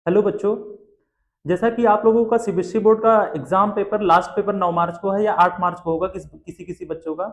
Hello बच्चों। जैसा कि आप लोगों का सीबीएसई बोर्ड का एग्जाम पेपर लास्ट पेपर 9 मार्च को है या 8 मार्च को होगा, किसी किसी बच्चों का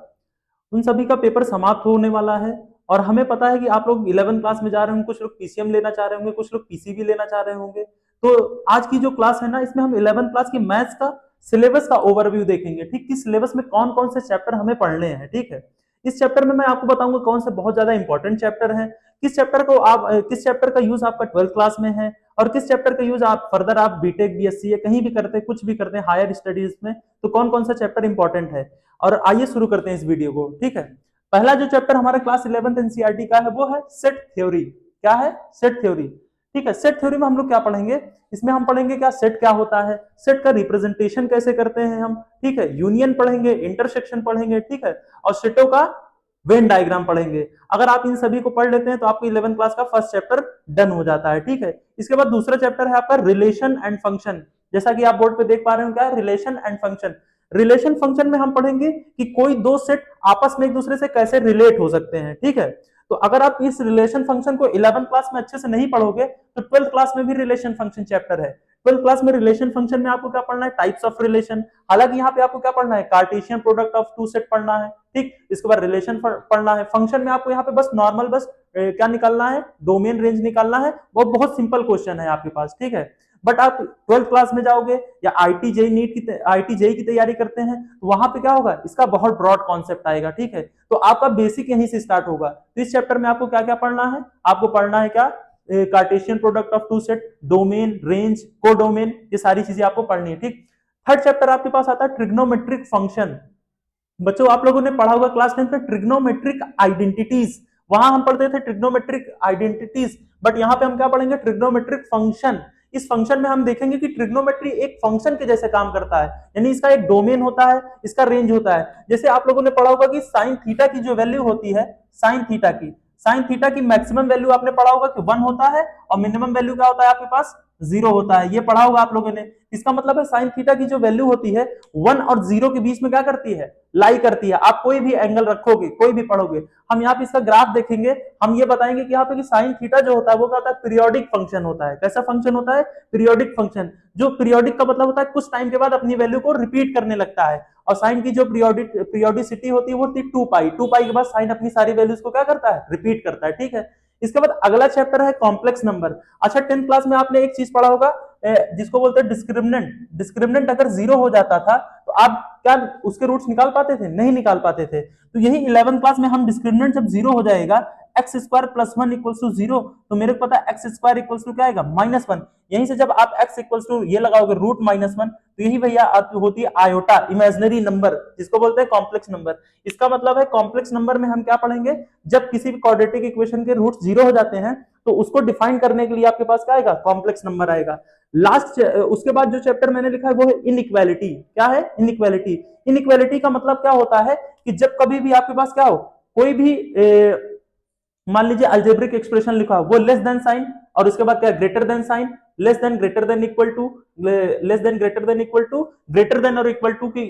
उन सभी का पेपर समाप्त होने वाला है। और हमें पता है कि आप लोग 11 क्लास में जा रहे होंगे, कुछ लोग पीसीएम लेना चाह रहे होंगे, कुछ लोग पीसीबी लेना चाह रहे होंगे। तो आज की जो क्लास है ना, इसमें हम 11 क्लास की मैथ्स का सिलेबस का ओवरव्यू देखेंगे। ठीक, किस सिलेबस में कौन कौन से चैप्टर हमें पढ़ने हैं। ठीक है, इस चैप्टर में मैं आपको बताऊंगा कौन से बहुत ज्यादा इंपॉर्टेंट चैप्टर है, किस चैप्टर का यूज आपका 12th क्लास में है, और किस चैप्टर का यूज आप फर्दर आप बीटेक बीएससी या कहीं भी करते हैं, कुछ भी करते हैं हायर स्टडीज में, तो कौन कौन सा चैप्टर इंपॉर्टेंट है। और आइए शुरू करते हैं इस वीडियो को। ठीक है, पहला जो चैप्टर हमारा क्लास 11th एनसीईआरटी का है वो है सेट थ्योरी। क्या है? Set theory. ठीक है, सेट थ्योरी में हम लोग क्या पढ़ेंगे? इसमें हम पढ़ेंगे क्या सेट क्या होता है, सेट का रिप्रेजेंटेशन कैसे करते हैं हम। ठीक है, यूनियन पढ़ेंगे, इंटरसेक्शन पढ़ेंगे। ठीक है, और सेटों का वेन डायग्राम पढ़ेंगे। अगर आप इन सभी को पढ़ लेते हैं तो आपको 11th क्लास का फर्स्ट चैप्टर डन हो जाता है। ठीक है, इसके बाद दूसरा चैप्टर है आपका रिलेशन एंड फंक्शन। जैसा कि आप बोर्ड पे देख पा रहे हो, क्या है? Relation and function. Relation function में हम पढ़ेंगे कि कोई दो सेट आपस में एक दूसरे से कैसे रिलेट हो सकते हैं। ठीक है, तो अगर आप इस रिलेशन फंक्शन को 11th क्लास में अच्छे से नहीं पढ़ोगे तो 12th क्लास में भी रिलेशन फंक्शन चैप्टर है। 12th क्लास में रिलेशन फंक्शन में आपको क्या पढ़ना है? Types of relation. हालांकि यहाँ पे आपको क्या पढ़ना है? Cartesian product of two set पढ़ना है। ठीक, इसके बाद रिलेशन पढ़ना है। फंक्शन में आपको यहाँ पे बस नॉर्मल क्या निकालना है? डोमेन रेंज निकालना है। वो बहुत सिंपल क्वेश्चन है आपके पास। ठीक है, बट आप 12th क्लास में जाओगे या आईटी जेई की तैयारी करते हैं तो वहां पे क्या होगा? इसका बहुत ब्रॉड कॉन्सेप्ट आएगा। ठीक है, तो आपका बेसिक यहीं से स्टार्ट होगा। तो इस चैप्टर में आपको क्या क्या पढ़ना है? आपको पढ़ना है क्या? Cartesian product of two set, domain, range, codomain, ये सारी चीजें आपको पढ़नी है। ठीक, थर्ड चैप्टर आपके पास आता है ट्रिग्नोमेट्रिक फंक्शन। बच्चों आप लोगों ने पढ़ा होगा क्लास 10 में ट्रिग्नोमेट्रिक आइडेंटिटीज। वहां हम पढ़ते थे ट्रिग्नोमेट्रिक आइडेंटिटीज, बट यहाँ पे हम क्या पढ़ेंगे? Trigonometric function. इस फंक्शन में हम देखेंगे कि ट्रिग्नोमेट्री एक फंक्शन के जैसे काम करता है, यानी इसका एक डोमेन होता है, इसका रेंज होता है। जैसे आप लोगों ने पढ़ा होगा कि साइन थीटा की जो वैल्यू होती है, साइन थीटा की मैक्सिमम वैल्यू आपने पढ़ा होगा कि 1 होता है, और मिनिमम वैल्यू क्या होता है आपके पास? 0 होता है। ये पढ़ा होगा आप लोगों ने। इसका मतलब है साइन थीटा की जो वैल्यू होती है 1 और 0 के बीच में क्या करती है? लाई करती है। आप कोई भी एंगल रखोगे, कोई भी पढ़ोगे, हम यहाँ पे इसका ग्राफ देखेंगे, हम ये बताएंगे कि यहाँ पे कि साइन थीटा जो होता है वो क्या होता है? पीरियोडिक फंक्शन होता है। कैसा फंक्शन होता है? Periodic function. जो पीरियोडिक का मतलब होता है कुछ टाइम के बाद अपनी वैल्यू को रिपीट करने लगता है। और साइन की जो पीरियोडिसिटी होती है वो होती है 2 पाई। 2 पाई के बाद साइन अपनी सारी वैल्यूज को क्या करता है? रिपीट करता है। ठीक है, इसके बाद अगला चैप्टर है कॉम्प्लेक्स नंबर। अच्छा, 10th क्लास में आपने एक चीज पढ़ा होगा जिसको बोलते हैं डिस्क्रिमिनेंट। डिस्क्रिमिनेंट अगर 0 हो जाता था तो आप क्या उसके रूट्स निकाल पाते थे? नहीं निकाल पाते थे। तो यही 11th क्लास में हम डिस्क्रिमिनेंट जब 0 हो जाएगा, x square plus 1 equals to 0, तो मेरे को पता है एक्स स्क्वायर इक्वल्स टू क्या आएगा? -1। यहीं से जब आप एक्स इक्वल्स टू ये लगाओगे रूट -1, तो यही भैया होती है आयोटा, इमेजिनरी नंबर, जिसको बोलते हैं कॉम्प्लेक्स नंबर। इसका मतलब है कॉम्प्लेक्स नंबर में हम क्या पढ़ेंगे? जब किसी भी क्वाड्रेटिक इक्वेशन के रूट 0 हो जाते हैं तो उसको डिफाइन करने के लिए आपके पास क्या आएगा? कॉम्प्लेक्स नंबर आएगा। लास्ट उसके बाद जो चैप्टर मैंने लिखा है वो है इनइक्वालिटी। क्या है? इनइक्वालिटी। इनइक्वालिटी का मतलब क्या होता है कि जब कभी भी आपके पास क्या हो, कोई भी मान लीजिए अलजेब्रिक एक्सप्रेशन लिखा हो, वो लेस देन साइन और उसके बाद क्या? Greater than sign, less than greater than equal to, less than greater than equal to, greater than और इक्वल टू की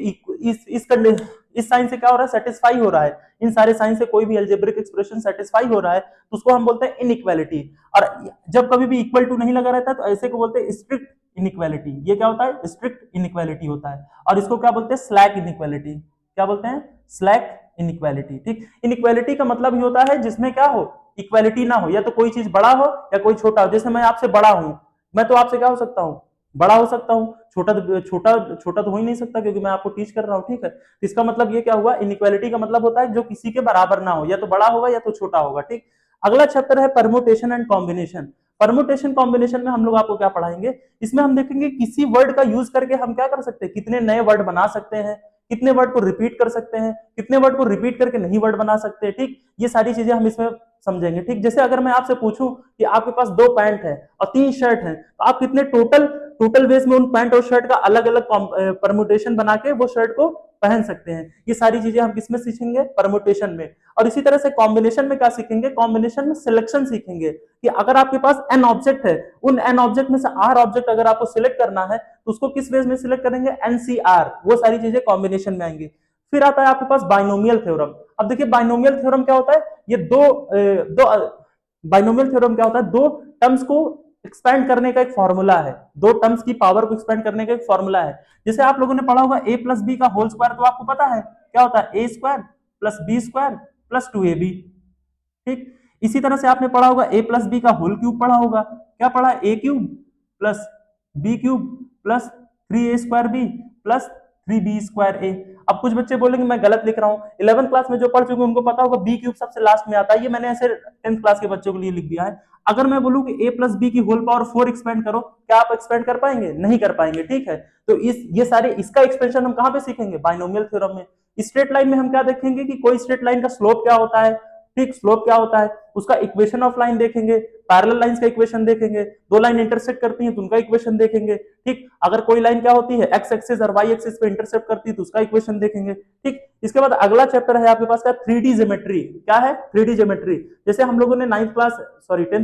इस साइन से क्या हो रहा है? सेटिस्फाई हो रहा है। इन सारे साइन से कोई भी अलजेब्रिक एक्सप्रेशन सेटिस्फाई हो रहा है तो उसको हम बोलते हैं इनइक्वालिटी। और जब कभी भी इक्वल टू नहीं लगा रहता है तो ऐसे को बोलते हैं स्ट्रिक्ट इनइक्वालिटी। ये क्या होता है? स्ट्रिक्ट इनइक्वालिटी होता है। और इसको क्या बोलते हैं? Slack inequality. क्या बोलते हैं? Slack inequality. ठीक, इनइक्वालिटी का मतलब ही होता है जिसमें क्या हो? इक्वालिटी ना हो, या तो कोई चीज बड़ा हो या कोई छोटा हो। जैसे मैं आपसे बड़ा हूं, मैं तो आपसे क्या हो सकता हूं? बड़ा हो सकता हूं। छोटा छोटा छोटा तो हो ही नहीं सकता क्योंकि मैं आपको टीच कर रहा हूं। ठीक है, इसका मतलब ये क्या हुआ? इनइक्वालिटी का मतलब होता है जो किसी के बराबर ना हो, या तो बड़ा होगा या तो छोटा होगा। ठीक, अगला चैप्टर है permutation and combination. Permutation combination में हम लोग आपको क्या पढ़ाएंगे? इसमें हम देखेंगे किसी वर्ड का यूज करके हम क्या कर सकते हैं, कितने नए वर्ड बना सकते हैं, कितने वर्ड को रिपीट कर सकते हैं, कितने वर्ड को रिपीट करके नहीं वर्ड बना सकते। ठीक, ये सारी चीजें हम इसमें समझेंगे। ठीक, जैसे अगर मैं आपसे पूछूं कि आपके पास 2 पैंट है और 3 शर्ट है, तो आप कितने टोटल बेस में उन पैंट और शर्ट का अलग अलग परमुटेशन बना के वो शर्ट को पहन सकते हैं। ये सारी चीजें हम किसमें सीखेंगे? परमुटेशन में। और इसी तरह से कॉम्बिनेशन में क्या सीखेंगे? कॉम्बिनेशन में सिलेक्शन सीखेंगे कि अगर आपके पास एन ऑब्जेक्ट है, उन एन ऑब्जेक्ट में से आर ऑब्जेक्ट अगर आपको सिलेक्ट करना है तो उसको किस वेज में सिलेक्ट करेंगे? एनसीआर। वो सारी चीजें कॉम्बिनेशन में आएंगी। फिर आता है आपके पास बाइनोमियल थ्योरम। अब देखिए बाइनोमियल थ्योरम क्या होता है? ये दो बाइनोमियल थ्योरम क्या होता है? दो टर्म्स को एक्सपेंड करने का एक फॉर्मूला है, दो टर्म्स की पावर को एक्सपेंड करने का एक फॉर्मूला है। जैसे आप लोगों ने पढ़ा होगा a प्लस बी का होल स्क्वायर, तो आपको पता है क्या होता है, A square plus B square plus 2ab। ठीक, इसी तरह से आपने पढ़ा होगा a प्लस बी का होल क्यूब पढ़ा होगा, क्या पढ़ा, A cube plus B cube plus 3a² b plus 3b² a। अब कुछ बच्चे बोलेंगे मैं गलत लिख रहा हूँ, 11th क्लास में जो पढ़ चुके उनको पता होगा बी क्यूब सबसे लास्ट में आता है, ये मैंने ऐसे 10th क्लास के बच्चों के लिए लिख दिया है। अगर मैं बोलूं कि a प्लस बी की होल पावर 4 एक्सपेंड करो, क्या आप एक्सपेंड कर पाएंगे, नहीं कर पाएंगे। ठीक है, तो ये सारे इसका एक्सपेंशन हम कहां पे सीखेंगे, बाइनोमियल थ्योरम में। स्ट्रेट लाइन में हम क्या देखेंगे कि कोई स्ट्रेट लाइन का स्लोप क्या होता है, ठीक, स्लोप क्या होता है, उसका इक्वेशन ऑफ लाइन देखेंगे, पैरेलल लाइंस का इक्वेशन देखेंगे, दो लाइन इंटरसेक्ट करती हैं तो उनका इक्वेशन देखेंगे। ठीक, अगर कोई लाइन क्या होती है एक्स एक्सिस और वाई एक्सिस पे इंटरसेप्ट करती है तो उसका इक्वेशन देखेंगे। ठीक, इसके बाद अगला चैप्टर है आपके पास क्या, 3D ज्योमेट्री। क्या है, 3D ज्योमेट्री। जैसे हम लोगों ने 10th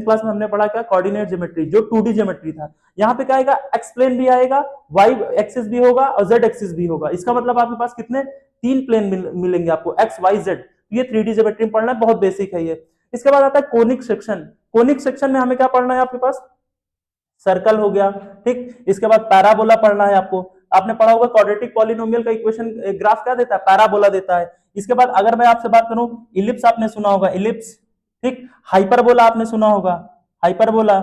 क्लास में हमने पढ़ा क्या, कोऑर्डिनेट ज्योमेट्री, जो 2D ज्योमेट्री था। यहाँ पे क्या आएगा, एक्स प्लेन भी आएगा, वाई एक्सिस भी होगा और जेड एक्सिस भी होगा। इसका मतलब आपके पास कितने, 3 प्लेन मिलेंगे आपको, एक्स वाई जेड। ये 3D ज्योमेट्री में पढ़ना है, बहुत बेसिक है ये। इसके बाद आता है कोनिक सेक्शन। कोनिक सेक्शन में हमें क्या पढ़ना है आपके पास, सर्कल हो गया। ठीक, इसके बाद पैराबोला पढ़ना है आपको। आपने पढ़ा होगा क्वाड्रेटिक पॉलिनोमियल का इक्वेशन ग्राफ क्या देता है, पैराबोला देता है। इसके बाद अगर मैं आपसे बात करूं, इलिप्स आपने सुना होगा, इलिप्स। ठीक, हाइपरबोला आपने सुना होगा, हाइपरबोला,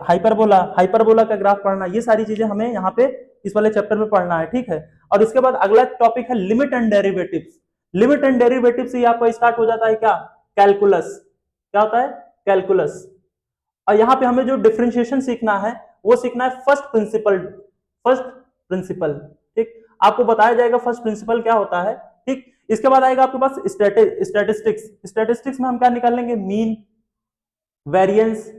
हाइपरबोला, हाइपरबोला का ग्राफ पढ़ना। ये सारी चीजें हमें यहाँ पे इस वाले चैप्टर में पढ़ना है। ठीक है, और इसके बाद अगला टॉपिक है limit and derivatives. Limit and derivative से आपका स्टार्ट हो जाता है क्या, कैलकुलस। क्या होता है, कैलकुलस। और यहाँ पे हमें जो डिफरेंशिएशन सीखना है वो सीखना है फर्स्ट प्रिंसिपल, फर्स्ट प्रिंसिपल। ठीक, आपको बताया जाएगा फर्स्ट प्रिंसिपल क्या होता है। ठीक, इसके बाद आएगा आपके पास स्टैटिस्टिक्स। स्टैटिस्टिक्स में हम क्या निकाल लेंगे, मीन, वेरिएंस,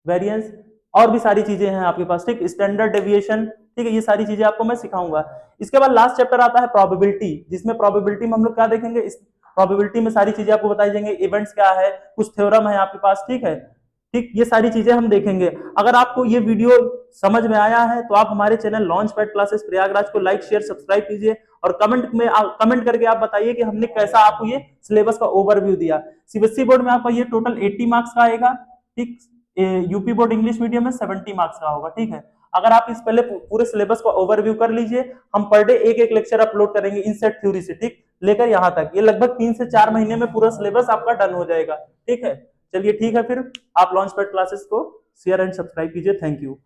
वेरिएंस और भी सारी चीजें हैं आपके पास। ठीक, स्टैंडर्ड डेविएशन। ठीक है, ये सारी चीजें आपको मैं सिखाऊंगा। इसके बाद लास्ट चैप्टर आता है प्रोबेबिलिटी, जिसमें प्रोबेबिलिटी में हम लोग क्या देखेंगे, इस प्रोबेबिलिटी में सारी चीजें आपको बताई जाएंगे, इवेंट्स क्या है, कुछ थ्योरम है आपके पास। ठीक है, ठीक, ये सारी चीजें हम देखेंगे। अगर आपको ये वीडियो समझ में आया है तो आप हमारे channel launch pad classes Prayagraj को लाइक शेयर सब्सक्राइब कीजिए, और कमेंट करके आप बताइए कि हमने कैसा आपको ये सिलेबस का ओवरव्यू दिया। सीबीएसई बोर्ड में आपका ये टोटल 80 मार्क्स का आएगा। ठीक, यूपी बोर्ड इंग्लिश मीडियम में 70 मार्क्स का होगा। ठीक है, अगर आप इस पहले पूरे सिलेबस को ओवरव्यू कर लीजिए, हम पर डे एक एक लेक्चर अपलोड करेंगे इनसेट थ्योरी से, ठीक, लेकर यहाँ तक। ये लगभग 3 से 4 महीने में पूरा सिलेबस आपका डन हो जाएगा। ठीक है, चलिए ठीक है, फिर आप लॉन्च पैड क्लासेस को शेयर एंड सब्सक्राइब कीजिए। Thank you.